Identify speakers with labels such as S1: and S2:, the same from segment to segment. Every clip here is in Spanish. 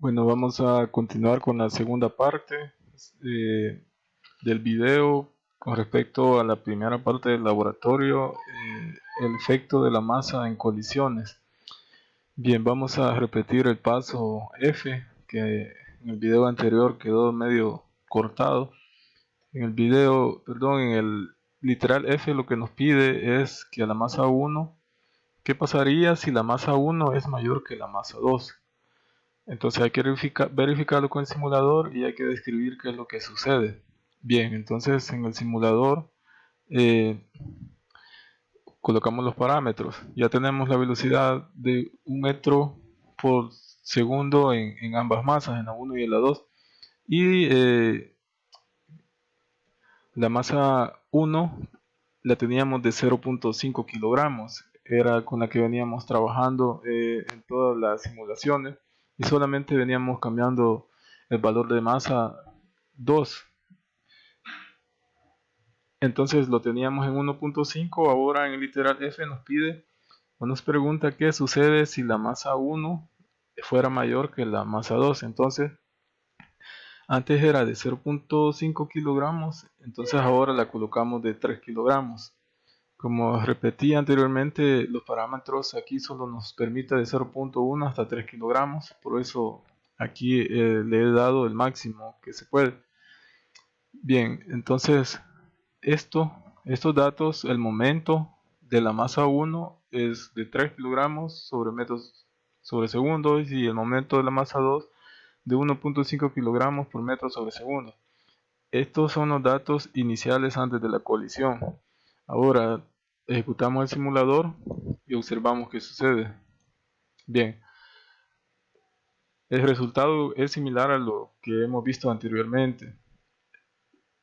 S1: Bueno, vamos a continuar con la segunda parte eh, del video con respecto a la primera parte del laboratorio, el efecto de la masa en colisiones. Bien, vamos a repetir el paso F, que en el video anterior quedó medio cortado. En el video, perdón, en el literal F lo que nos pide es que a la masa 1, ¿qué pasaría si la masa 1 es mayor que la masa 2? Entonces hay que verificarlo con el simulador y hay que describir qué es lo que sucede. Bien, entonces en el simulador eh, colocamos los parámetros. Ya tenemos la velocidad de 1 metro por segundo en ambas masas, en la 1 y en la 2. Y la masa 1 la teníamos de 0.5 kilogramos. Era con la que veníamos trabajando en todas las simulaciones. Y solamente veníamos cambiando el valor de masa 2. Entonces lo teníamos en 1.5. Ahora en el literal F nos pide o nos pregunta qué sucede si la masa 1 fuera mayor que la masa 2. Entonces antes era de 0.5 kilogramos, entonces ahora la colocamos de 3 kilogramos. Como repetí anteriormente, los parámetros aquí solo nos permite de 0.1 hasta 3 kilogramos, por eso aquí le he dado el máximo que se puede. Bien, entonces estos datos, el momento de la masa 1 es de 3 kilogramos sobre metros sobre segundo y el momento de la masa 2 de 1.5 kilogramos por metro sobre segundo. Estos son los datos iniciales antes de la colisión. Ahora ejecutamos el simulador y observamos qué sucede. Bien, el resultado es similar a lo que hemos visto anteriormente.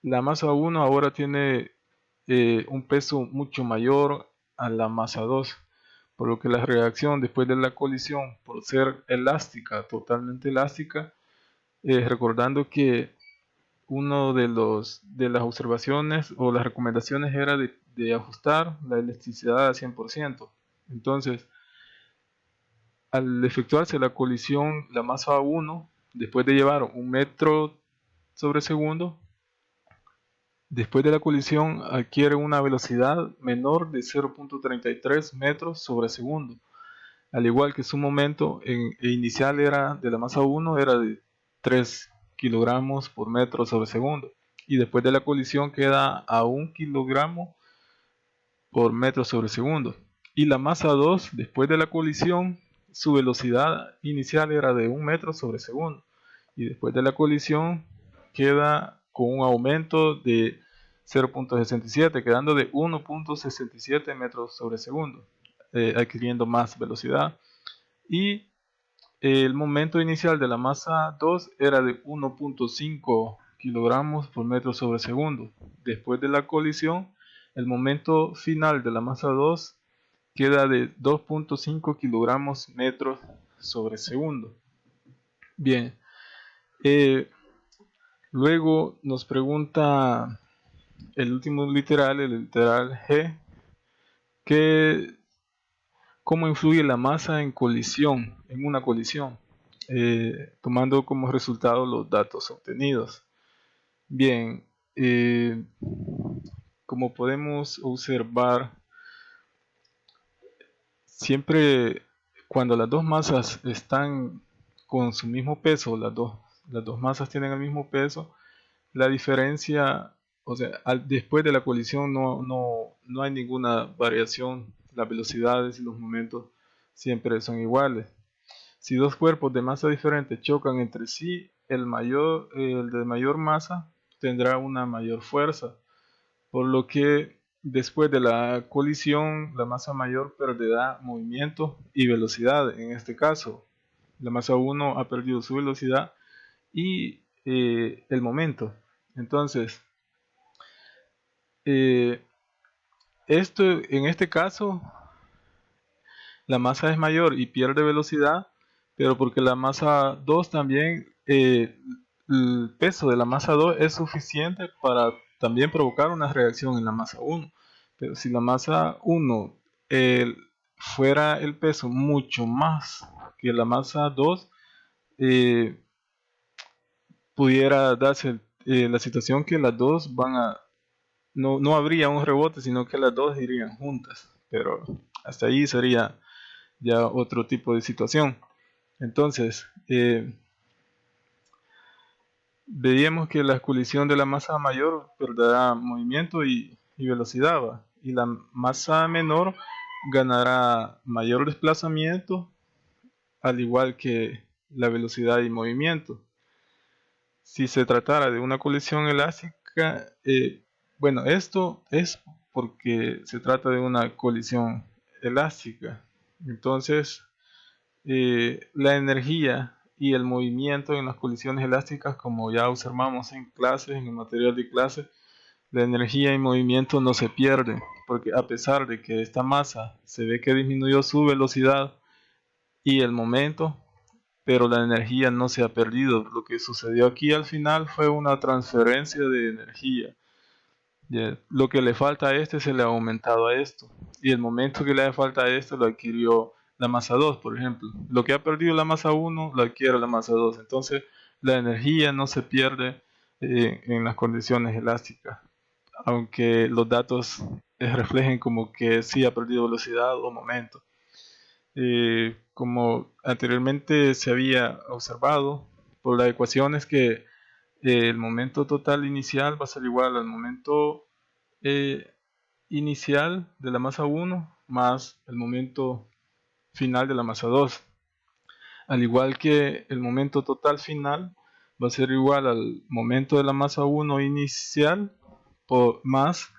S1: La masa 1 ahora tiene un peso mucho mayor a la masa 2, por lo que la reacción después de la colisión, por ser elástica, totalmente elástica, recordando que uno de las observaciones o las recomendaciones era de ajustar la elasticidad al 100%. Entonces, al efectuarse la colisión, la masa 1, después de llevar 1 metro sobre segundo, después de la colisión adquiere una velocidad menor de 0.33 metros sobre segundo, al igual que su momento inicial era de la masa 1 era de 3 kilogramos por metro sobre segundo, y después de la colisión queda a 1 kilogramo por metro sobre segundo. Y la masa 2, después de la colisión, su velocidad inicial era de 1 metro sobre segundo, y después de la colisión queda con un aumento de 0.67, quedando de 1.67 metros sobre segundo, adquiriendo más velocidad. Y el momento inicial de la masa 2 era de 1.5 kilogramos por metro sobre segundo. Después de la colisión, el momento final de la masa 2 queda de 2.5 kilogramos metros sobre segundo. Bien, eh, luego nos pregunta el último literal, el literal G, que cómo influye la masa en colisión, en una colisión, tomando como resultado los datos obtenidos. Bien, como podemos observar, siempre cuando las dos masas están con su mismo peso, las dos masas tienen el mismo peso, la diferencia, o sea, después de la colisión no hay ninguna variación, las velocidades y los momentos siempre son iguales. Si dos cuerpos de masa diferente chocan entre sí, el de mayor masa tendrá una mayor fuerza, por lo que después de la colisión la masa mayor perderá movimiento y velocidad. En este caso, la masa 1 ha perdido su velocidad y el momento. Entonces, eh, en este caso, la masa es mayor y pierde velocidad, pero porque la masa 2 también, el peso de la masa 2 es suficiente para también provocar una reacción en la masa 1. Pero si la masa 1 fuera el peso mucho más que la masa 2, eh, pudiera darse la situación que las dos no habría un rebote, sino que las dos irían juntas, pero hasta ahí sería ya otro tipo de situación. Entonces, veíamos que la colisión de la masa mayor perderá movimiento y velocidad, ¿va? Y la masa menor ganará mayor desplazamiento, al igual que la velocidad y movimiento. Si se tratara de una colisión elástica, bueno, esto es porque se trata de una colisión elástica. Entonces, la energía y el movimiento en las colisiones elásticas, como ya observamos en clases, en el material de clase, la energía y movimiento no se pierden, porque a pesar de que esta masa se ve que disminuyó su velocidad y el momento, pero la energía no se ha perdido. Lo que sucedió aquí al final fue una transferencia de energía. Lo que le falta a este se le ha aumentado a esto. Y el momento que le hace falta a esto lo adquirió la masa 2, por ejemplo. Lo que ha perdido la masa 1 lo adquiere la masa 2. Entonces la energía no se pierde en las condiciones elásticas. Aunque los datos reflejen como que sí ha perdido velocidad o momento. Como anteriormente se había observado por las ecuaciones que el momento total inicial va a ser igual al momento eh, inicial de la masa 1 más el momento final de la masa 2. Al igual que el momento total final va a ser igual al momento de la masa 1 inicial más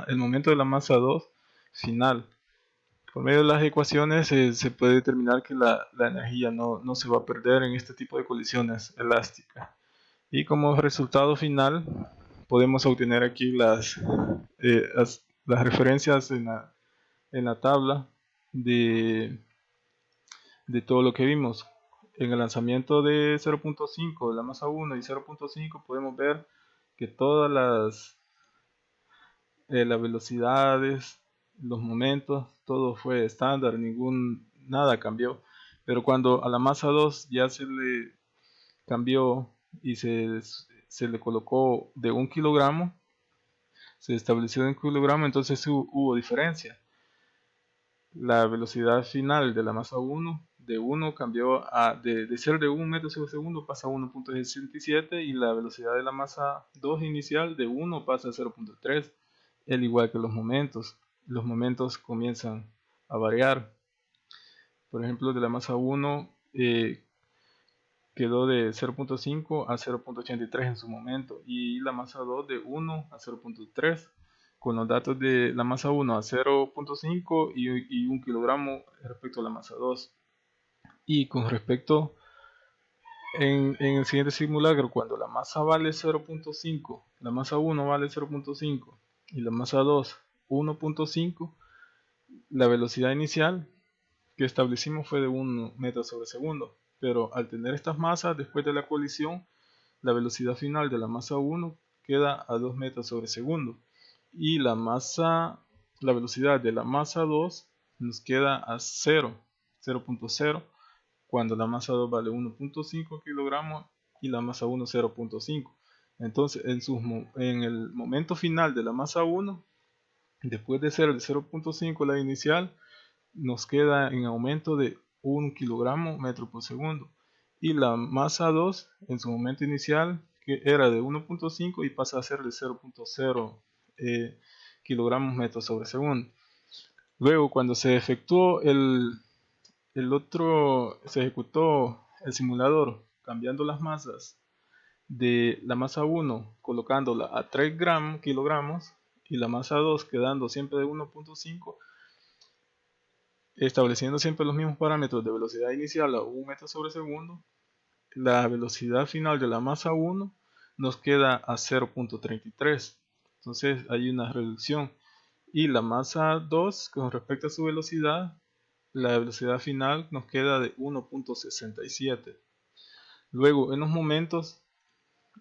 S1: el momento de la masa 2 final. Por medio de las ecuaciones se puede determinar que la energía no se va a perder en este tipo de colisiones elásticas. Y como resultado final podemos obtener aquí las referencias en la tabla de, de todo lo que vimos. En el lanzamiento de 0.5 de la masa 1 y 0.5 podemos ver que todas las velocidades, los momentos, todo fue estándar, nada cambió. Pero cuando a la masa 2 ya se le cambió y se le colocó de 1 kilogramo, se estableció de 1 kilogramo, entonces hubo diferencia. La velocidad final de la masa 1 de 1 cambió de ser de 1 metro sobre segundo pasa a 1.67 y la velocidad de la masa 2 inicial de 1 pasa a 0.3, al igual que los momentos. Los momentos comienzan a variar. Por ejemplo, de la masa 1 quedó de 0.5 a 0.83 en su momento y la masa 2 de 1 a 0.3 con los datos de la masa 1 a 0.5 y 1 kilogramo respecto a la masa 2. Y con respecto en el siguiente simulacro, cuando la masa vale 0.5, la masa 1 vale 0.5 y la masa 2 1.5, la velocidad inicial que establecimos fue de 1 metro sobre segundo. Pero al tener estas masas después de la colisión, la velocidad final de la masa 1 queda a 2 metros sobre segundo y la velocidad de la masa 2 nos queda a 0.0, cuando la masa 2 vale 1.5 kilogramos y la masa 1 0.5. Entonces en el momento final de la masa 1, después de ser el 0.5 la inicial, nos queda en aumento de 1 kilogramo metro por segundo. Y la masa 2 en su momento inicial, que era de 1.5 y pasa a ser de 0.0 kilogramos metro sobre segundo. Luego, cuando se efectuó se ejecutó el simulador cambiando las masas de la masa 1, colocándola a 3 kilogramos y la masa 2 quedando siempre de 1.5, estableciendo siempre los mismos parámetros de velocidad inicial a 1 metro sobre segundo, la velocidad final de la masa 1 nos queda a 0.33. Entonces hay una reducción. Y la masa 2, con respecto a su velocidad, la velocidad final nos queda de 1.67. Luego, en los momentos,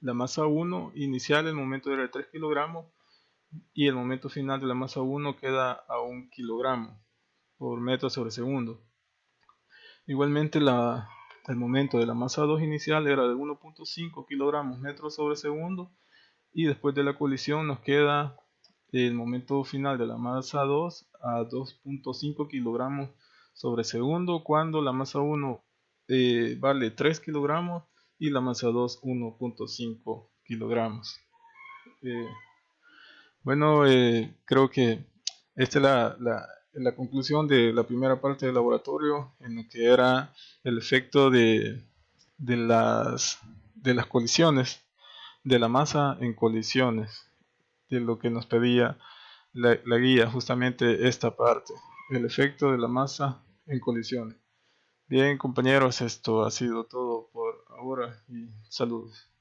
S1: la masa 1 inicial, el momento era de 3 kilogramos y el momento final de la masa 1 queda a 1 kilogramo por metro sobre segundo. Igualmente el momento de la masa 2 inicial era de 1.5 kilogramos metros sobre segundo, y después de la colisión nos queda el momento final de la masa 2 a 2.5 kilogramos sobre segundo, cuando la masa 1 vale 3 kilogramos y la masa 2 1.5 kilogramos. Eh, bueno, creo que esta es la conclusión de la primera parte del laboratorio, en lo que era el efecto de de las colisiones, de la masa en colisiones, de lo que nos pedía la guía, justamente esta parte, el efecto de la masa en colisiones. Bien, compañeros, esto ha sido todo por ahora y saludos.